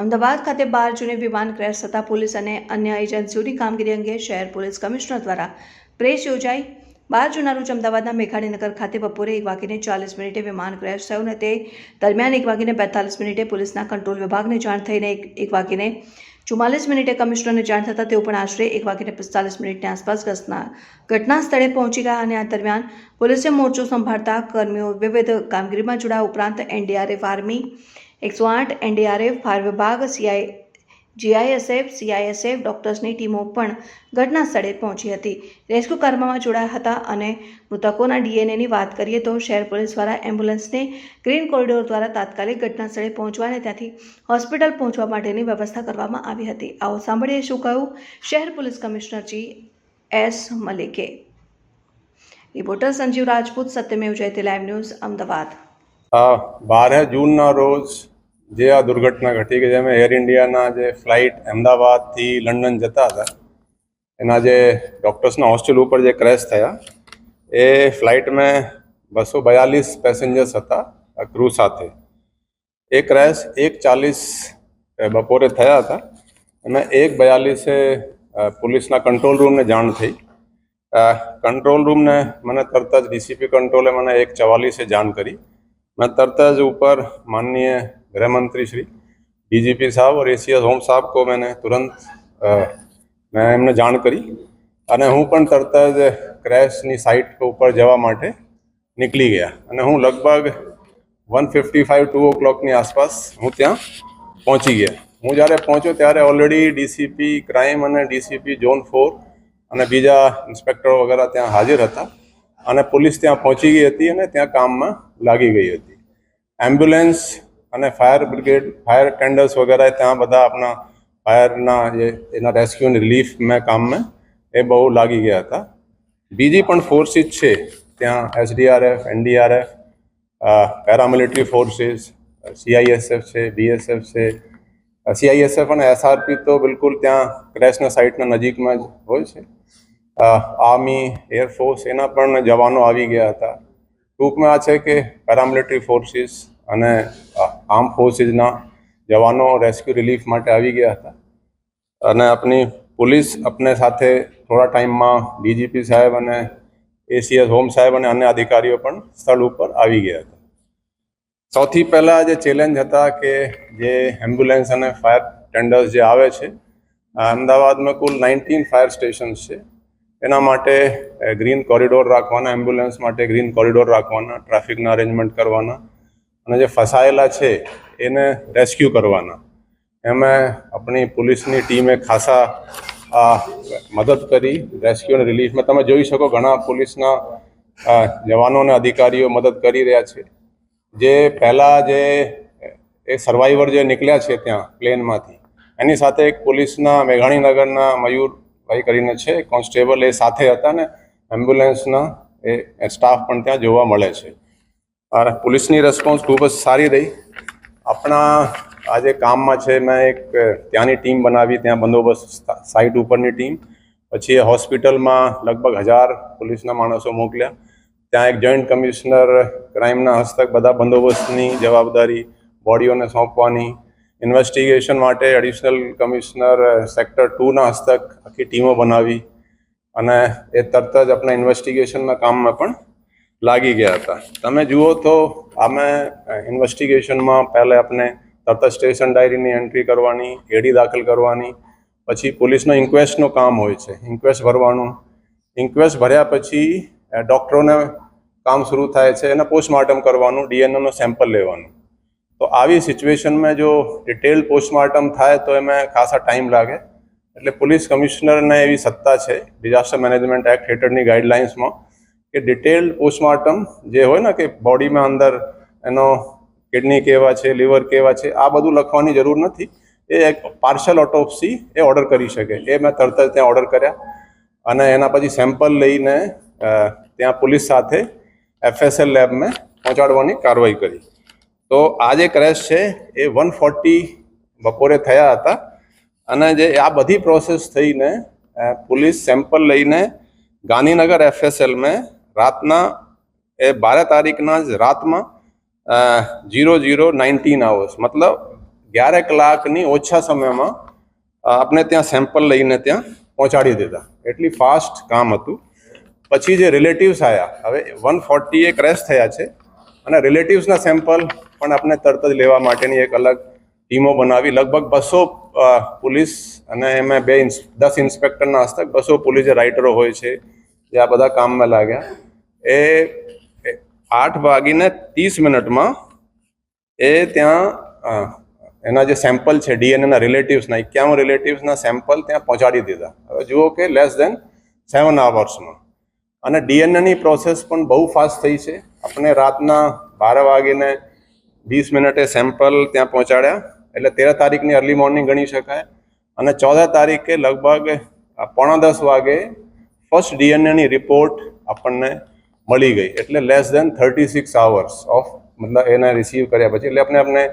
અમદાવાદ ખાતે 12 જૂને વિમાન ક્રેશ થતાં પોલીસ અને અન્ય એજન્સીઓની કામગીરી અંગે શહેર પોલીસ કમિશનર દ્વારા પ્રેસ યોજાઈ। 12 જૂના રોજ અમદાવાદના મેઘાણીનગર ખાતે બપોરે 1:40 વિમાન ક્રેશ થયું અને તે દરમિયાન 1:42 પોલીસના કંટ્રોલ વિભાગને જાણ થઈને 1:44 કમિશનરને જાણ થતાં તેઓ પણ આશરે 1:45 આસપાસ ઘટના સ્થળે પહોંચી ગયા અને આ દરમિયાન પોલીસે મોરચો સંભાળતા કર્મીઓ વિવિધ કામગીરીમાં જોડાયા ઉપરાંત એનડીઆરએફ, આર્મી, 108, એનડીઆરએફ, ફાયર વિભાગ, જીઆઈએસએફ, સીઆઈએસએફ, ડોક્ટર્સની ટીમો પણ ઘટના સ્થળે પહોંચી હતી, રેસ્ક્યુ કાર્યમાં જોડાયા હતા અને મૃતકોના ડીએનએની વાત કરીએ તો શહેર પોલીસ દ્વારા એમ્બ્યુલન્સને ગ્રીન કોરિડોર દ્વારા તાત્કાલિક ઘટના સ્થળે પહોંચવા અને ત્યાંથી હોસ્પિટલ પહોંચવા માટેની વ્યવસ્થા કરવામાં આવી હતી। આવો સાંભળીએ શું કહ્યું શહેર પોલીસ કમિશનર જી એસ મલિકે। Reporter Sanjeev Rajput, Satyamev Jayate, live news, Ahmedabad. 12 જૂનના રોજ જે આ દુર્ઘટના ઘટી કે જેમાં એર ઇન્ડિયાના જે ફ્લાઇટ અમદાવાદથી લંડન જતા હતા એના જે ડૉક્ટર્સના હોસ્ટેલ ઉપર જે ક્રેશ થયા એ ફ્લાઇટમાં 242 પેસેન્જર્સ હતા ક્રૂ સાથે। એ ક્રેશ 1:40 બપોરે થયા હતા અને 1:42 પોલીસના કંટ્રોલ રૂમને જાણ થઈ। કંટ્રોલ રૂમને મને તરત જ ડીસીપી કંટ્રોલે મને 1:44 જાણ કરી। मैं तरत જ ऊपर माननीय गृह मंत्री श्री डीजीपी साहब और एसीएस होम साहब को मैंने तुरंत मैं एमने जाण करी અને હું પણ તરત જ ક્રેશની સાઇટ ઉપર જવા માટે નીકળી ગયા અને હું લગભગ 1:55 2 o'clockની આસપાસ હું ત્યાં પહોંચી ગયા। હું જ્યારે પહોંચ્યો ત્યારે ઓલરેડી ડીસીપી ક્રાઇમ અને ડીસીપી ઝોન 4 અને બીજા ઇન્સ્પેક્ટરો વગેરે ત્યાં હાજર હતા અને પોલીસ ત્યાં પહોંચી ગઈ હતી અને ત્યાં કામમાં લાગી ગઈ હતી। એમ્બ્યુલન્સ અને ફાયર બ્રિગેડ, ફાયર ટેન્ડર્સ વગેરે ત્યાં બધા આપણા ફાયરના જે એના રેસ્ક્યુ અને રિલીફ મેં કામમાં એ બહુ લાગી ગયા હતા। બીજી પણ ફોર્સિસ છે ત્યાં, SDRF, NDRF, paramilitary forces, CISF છે, બીએસએફ છે। સીઆઈએસએફ અને એસઆરપી તો બિલકુલ ત્યાં ક્રેશના સાઇટના નજીકમાં જ હોય છે। આર્મી, એરફોર્સ એના પણ જવાનો આવી ગયા હતા। ટૂંકમાં આ છે કે પેરામિલિટરી ફોર્સિસ અને આર્મ ફોર્સિસના જવાનો રેસ્ક્યુ રિલીફ માટે આવી ગયા હતા અને આપણી પોલીસ अपने સાથે થોડા ટાઈમમાં ડીજીપી સાહેબ અને એસીએસ હોમ સાહેબ અને અન્ય અધિકારીઓ પણ સ્થળ ઉપર આવી ગયા હતા। સૌથી પહેલાં જે ચેલેન્જ હતા કે જે એમ્બ્યુલન્સ અને ફાયર ટેન્ડર્સ જે આવે છે, અમદાવાદમાં કુલ 19 ફાયર સ્ટેશન્સ છે। એના માટે ગ્રીન કોરિડોર રાખવાના, એમ્બ્યુલન્સ માટે ગ્રીન કોરિડોર રાખવાના, ટ્રાફિકના અરેન્જમેન્ટ કરવાના અને જે ફસાયેલા છે એને રેસ્ક્યુ કરવાના। એમાં આપણી પોલીસની ટીમે ખાસા મદદ કરી રેસ્ક્યુ અને રિલીફમાં। તમે જોઈ શકો ઘણા પોલીસના જવાનો અને અધિકારીઓ મદદ કરી રહ્યા છે। જે પહેલાં જે એ સર્વાઈવર જે નીકળ્યા છે ત્યાં પ્લેનમાંથી એની સાથે એક પોલીસના મેઘાણીનગરના મયુર ભાઈ કરીને છે કોન્સ્ટેબલ, એ સાથે હતા ને એમ્બ્યુલન્સના એ સ્ટાફ પણ ત્યાં જોવા મળે છે। અને પોલીસની રિસ્પોન્સ ખૂબ જ સારી રહી। આપણા આજે કામમાં છે મેં એક ત્યાંની ટીમ બનાવી, ત્યાં બંદોબસ્ત સાઇટ ઉપરની ટીમ, પછી એ હોસ્પિટલમાં લગભગ 1000 પોલીસના માણસો મોકલ્યા। ત્યાં એક જોઈન્ટ કમિશનર ક્રાઇમના હસ્તક બધા બંદોબસ્તની જવાબદારી બોડીઓને સોંપવાની, ઇન્વેસ્ટિગેશન માટે એડિશનલ કમિશનર સેક્ટર 2ના હસ્તક આખી ટીમો બનાવી અને એ તરત જ આપણા ઇન્વેસ્ટિગેશનના કામમાં પણ લાગી ગયા હતા। તમે જુઓ તો અમે ઇન્વેસ્ટિગેશનમાં પહેલાં આપણે તરત સ્ટેશન ડાયરીની એન્ટ્રી કરવાની, એડી દાખલ કરવાની, પછી પોલીસનો ઇન્ક્વેસ્ટનું કામ હોય છે, ઇન્ક્વેસ્ટ ભરવાનું, ઇન્ક્વેસ્ટ ભર્યા પછી ડૉક્ટરોને કામ શરૂ થાય છે એને પોસ્ટમોર્ટમ કરવાનું, ડીએનએનો સેમ્પલ લેવાનું। તો આવી સિચ્યુએશનમાં જો ડિટેલ પોસ્ટમોર્ટમ થાય તો એમાં ખાસા ટાઈમ લાગે। એટલે પોલીસ કમિશનરને એવી સત્તા છે ડિઝાસ્ટર મેનેજમેન્ટ એક્ટ હેઠળની ગાઈડલાઇન્સમાં કે ડિટેલ્ડ પોસ્ટમોર્ટમ જે હોય ને કે બોડીમાં અંદર એનો કિડની કેવા છે, લીવર કેવા છે, આ બધું લખવાની જરૂર નથી। એ એક પાર્શિયલ ઓટોપ્સી એ ઓર્ડર કરી શકે। એ મેં તરત જ ત્યાં ઓર્ડર કર્યા અને એના પછી સેમ્પલ લઈને ત્યાં પોલીસ સાથે એફએસએલ લેબમાં પહોંચાડવાની કાર્યવાહી કરી। તો આ જે ક્રેશ છે એ 1:40 બપોરે થયા હતા અને જે આ બધી પ્રોસેસ થઈને પોલીસ સેમ્પલ લઈને ગાંધીનગર એફએસએલમાં રાતના એ 12 તારીખના જ રાતમાં 00:19 hours मतलब 11 કલાકની ઓછા સમયમાં આપણે ત્યાં સેમ્પલ લઈને ત્યાં પહોંચાડી દીધા. એટલી ફાસ્ટ કામ હતું. પછી જે રિલેટિવ્સ આવ્યા, હવે 140 ક્રેશ થયા છે અને રિલેટિવ્સના સેમ્પલ પણ આપણે તરત જ લેવા માટેની એક અલગ ટીમો બનાવી. લગભગ 200 પોલીસ અને એમાં 10 ઇન્સ્પેક્ટરના હસ્તક 200 પોલીસ જે રાઇટરો હોય છે જે આ બધા કામમાં લાગ્યા. એ 8:30 એ ત્યાં એના જે સેમ્પલ છે ડીએનએના રિલેટિવ્સના 51 રિલેટિવ્સના સેમ્પલ ત્યાં પહોંચાડી દીધા. હવે જુઓ કે લેસ દેન 7 અવર્સમાં. અને ડીએનએની પ્રોસેસ પણ બહુ ફાસ્ટ થઈ છે. આપણે રાતના 12:20 સેમ્પલ ત્યાં પહોંચાડ્યા, એટલે 13 તારીખની અર્લી મોર્નિંગ ગણી શકાય. અને 14 તારીખે લગભગ 9:45 વાગે ફર્સ્ટ ડીએનએની રિપોર્ટ આપણને મળી ગઈ. એટલે લેસ દેન 36 અવર્સ ઓફ મતલબ એને રિસીવ કર્યા પછી. એટલે આપણે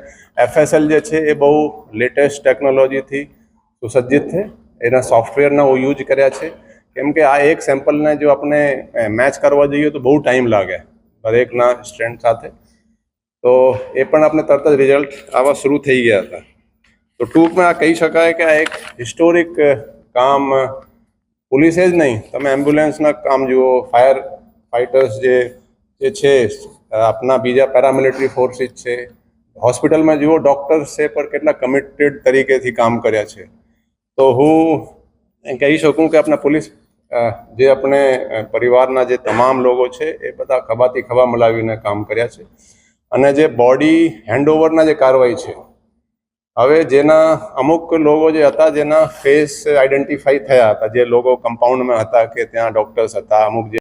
FSL જે છે એ બહુ લેટેસ્ટ ટેકનોલોજીથી સુસજ્જિત છે. એના સોફ્ટવેરના યુઝ કર્યા છે. કેમ કે આ એક સેમ્પલને જો આપણે મેચ કરવા જઈએ તો બહુ ટાઈમ લાગે દરેકના સ્ટ્રેન્ડ સાથે. તો એ પણ આપણે તરત જ રિઝલ્ટ આવા શરૂ થઈ ગયા હતા. તો ટૂંકમાં આ કહી શકાય કે આ એક હિસ્ટોરિક કામ પોલીસે જ નહીં, તમે એમ્બ્યુલન્સના કામ જુઓ, ફાયર ફાઇટર્સ જે છે, આપણા બીજા પેરામિલિટરી ફોર્સિસ છે, હોસ્પિટલમાં જુઓ ડૉક્ટર્સે પણ કેટલા કમિટેડ તરીકેથી કામ કર્યા છે. તો હું કહી શકું કે આપણા પોલીસ જે આપણે પરિવારના જે તમામ લોકો છે એ બધા ખભાથી ખભા મિલાવીને કામ કર્યા છે. અને જે બોડી હેન્ડઓવરના જે કાર્યવાહી છે, હવે જેના અમુક લોકો જે હતા જેના ફેસ આઈડેન્ટિફાઈ થયા હતા, જે લોકો કમ્પાઉન્ડમાં હતા કે ત્યાં ડૉક્ટર્સ હતા, અમુક જે